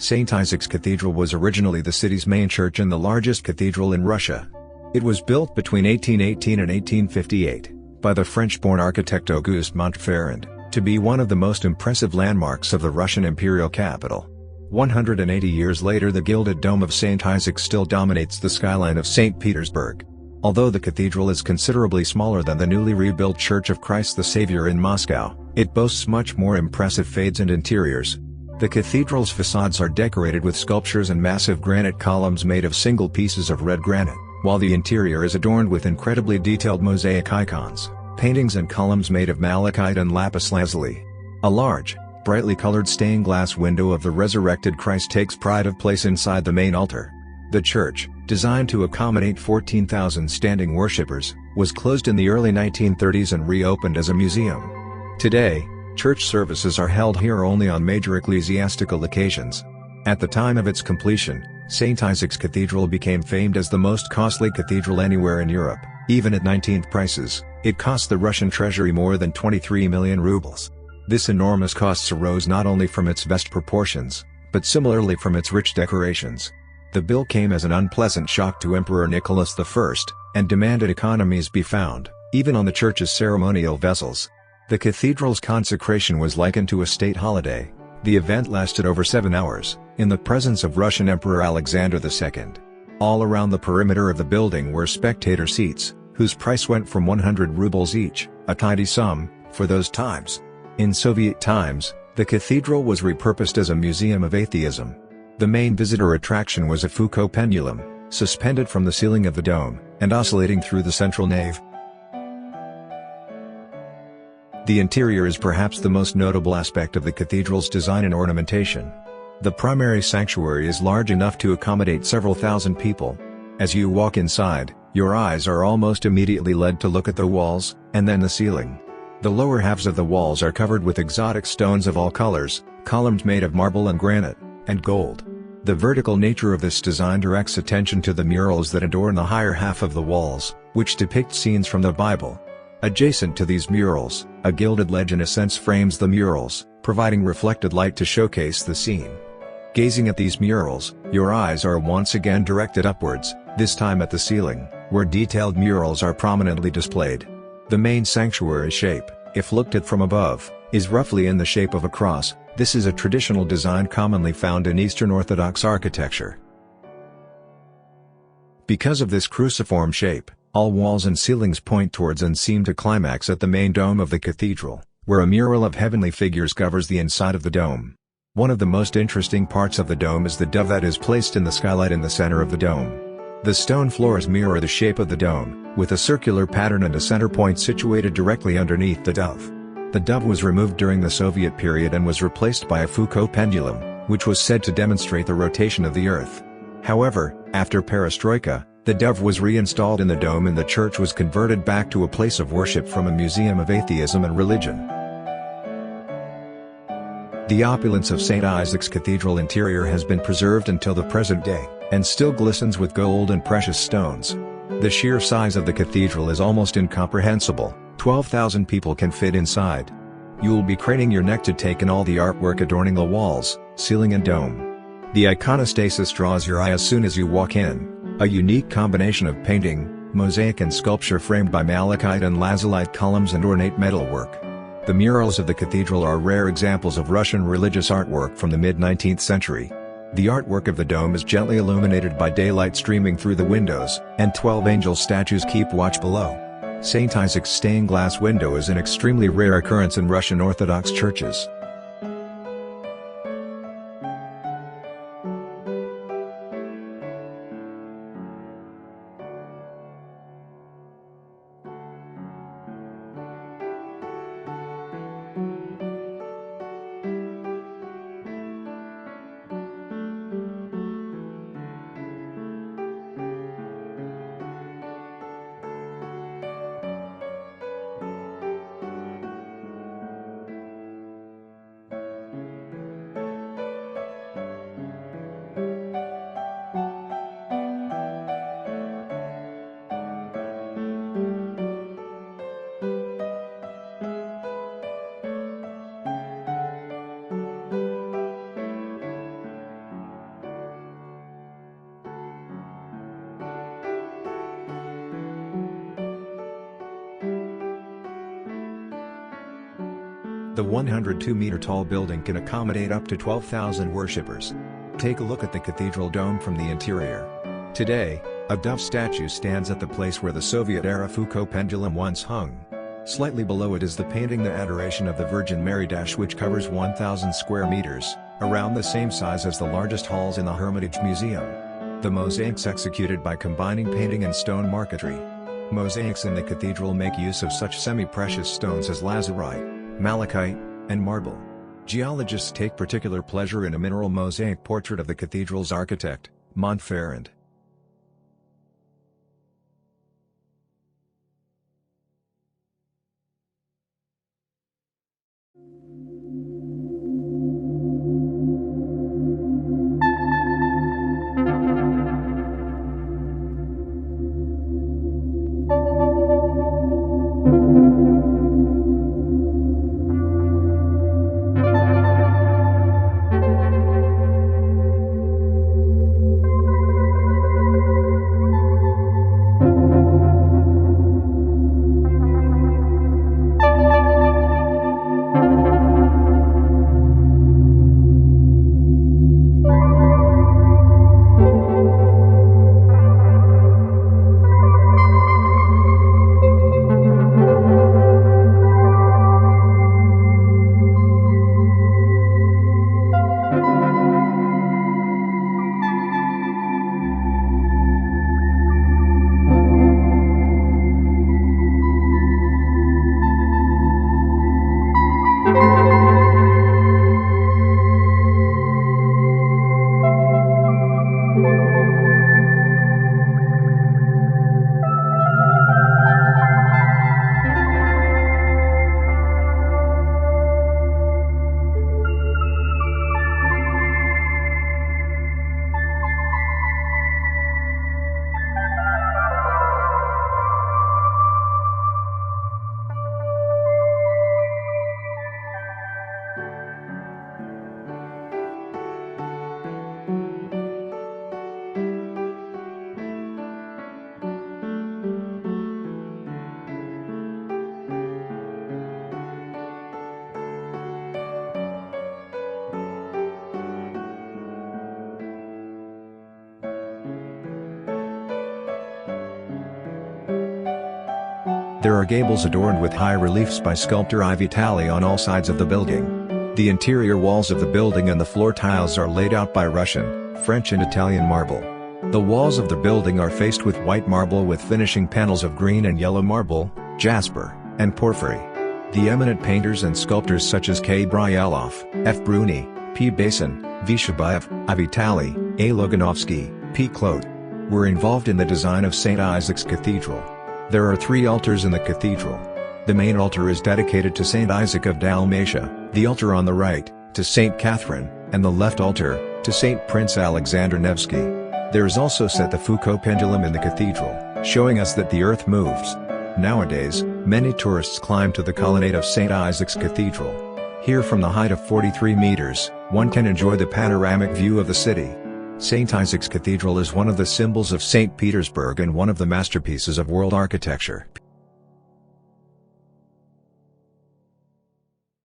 St. Isaac's Cathedral was originally the city's main church and the largest cathedral in Russia. It was built between 1818 and 1858 by the French-born architect Auguste Montferrand, to be one of the most impressive landmarks of the Russian imperial capital. 180 years later, the gilded dome of St. Isaac still dominates the skyline of St. Petersburg. Although the cathedral is considerably smaller than the newly rebuilt Church of Christ the Savior in Moscow, it boasts much more impressive facades and interiors. The cathedral's facades are decorated with sculptures and massive granite columns made of single pieces of red granite, while the interior is adorned with incredibly detailed mosaic icons, paintings and columns made of malachite and lapis lazuli. A large, brightly colored stained glass window of the resurrected Christ takes pride of place inside the main altar. The church, designed to accommodate 14,000 standing worshippers, was closed in the early 1930s and reopened as a museum. Today, church services are held here only on major ecclesiastical occasions. At the time of its completion, St. Isaac's Cathedral became famed as the most costly cathedral anywhere in Europe. Even at 19th prices, it cost the Russian treasury more than 23 million rubles. This enormous cost arose not only from its vast proportions, but similarly from its rich decorations. The bill came as an unpleasant shock to Emperor Nicholas I, and demanded economies be found, even on the church's ceremonial vessels. The cathedral's consecration was likened to a state holiday. The event lasted over 7 hours, in the presence of Russian Emperor Alexander II. All around the perimeter of the building were spectator seats, whose price went from 100 rubles each, a tidy sum, for those times. In Soviet times, the cathedral was repurposed as a museum of atheism. The main visitor attraction was a Foucault pendulum, suspended from the ceiling of the dome, and oscillating through the central nave. The interior is perhaps the most notable aspect of the cathedral's design and ornamentation. The primary sanctuary is large enough to accommodate several thousand people. As you walk inside, your eyes are almost immediately led to look at the walls, and then the ceiling. The lower halves of the walls are covered with exotic stones of all colors, columns made of marble and granite, and gold. The vertical nature of this design directs attention to the murals that adorn the higher half of the walls, which depict scenes from the Bible. Adjacent to these murals, a gilded ledge in a sense frames the murals, providing reflected light to showcase the scene. Gazing at these murals, your eyes are once again directed upwards, this time at the ceiling, where detailed murals are prominently displayed. The main sanctuary shape, if looked at from above, is roughly in the shape of a cross. This is a traditional design commonly found in Eastern Orthodox architecture. Because of this cruciform shape, all walls and ceilings point towards and seem to climax at the main dome of the cathedral, where a mural of heavenly figures covers the inside of the dome. One of the most interesting parts of the dome is the dove that is placed in the skylight in the center of the dome. The stone floors mirror the shape of the dome, with a circular pattern and a center point situated directly underneath the dove. The dove was removed during the Soviet period and was replaced by a Foucault pendulum, which was said to demonstrate the rotation of the Earth. However, after perestroika, the dove was reinstalled in the dome and the church was converted back to a place of worship from a museum of atheism and religion. The opulence of St. Isaac's Cathedral interior has been preserved until the present day, and still glistens with gold and precious stones. The sheer size of the cathedral is almost incomprehensible. 12,000 people can fit inside. You'll be craning your neck to take in all the artwork adorning the walls, ceiling and dome. The iconostasis draws your eye as soon as you walk in. A unique combination of painting, mosaic and sculpture framed by malachite and lazulite columns and ornate metalwork. The murals of the cathedral are rare examples of Russian religious artwork from the mid-19th century. The artwork of the dome is gently illuminated by daylight streaming through the windows, and 12 angel statues keep watch below. St. Isaac's stained glass window is an extremely rare occurrence in Russian Orthodox churches. The 102-meter-tall building can accommodate up to 12,000 worshippers. Take a look at the cathedral dome from the interior. Today, a dove statue stands at the place where the Soviet-era Foucault pendulum once hung. Slightly below it is the painting The Adoration of the Virgin Mary, which covers 1,000 square meters, around the same size as the largest halls in the Hermitage Museum. The mosaics executed by combining painting and stone marquetry. Mosaics in the cathedral make use of such semi-precious stones as lazurite, malachite, and marble. Geologists take particular pleasure in a mineral mosaic portrait of the cathedral's architect, Montferrand. There are gables adorned with high reliefs by sculptor I. Vitali on all sides of the building. The interior walls of the building and the floor tiles are laid out by Russian, French and Italian marble. The walls of the building are faced with white marble with finishing panels of green and yellow marble, jasper, and porphyry. The eminent painters and sculptors such as K. Bryailov, F. Bruni, P. Basin, V. Shabayev, I. Vitali, A. Loganovsky, P. Clote, were involved in the design of St. Isaac's Cathedral. There are 3 altars in the cathedral. The main altar is dedicated to St. Isaac of Dalmatia, the altar on the right, to St. Catherine, and the left altar, to St. Prince Alexander Nevsky. There is also set the Foucault pendulum in the cathedral, showing us that the earth moves. Nowadays, many tourists climb to the colonnade of St. Isaac's Cathedral. Here from the height of 43 meters, one can enjoy the panoramic view of the city. St. Isaac's Cathedral is one of the symbols of St. Petersburg and one of the masterpieces of world architecture.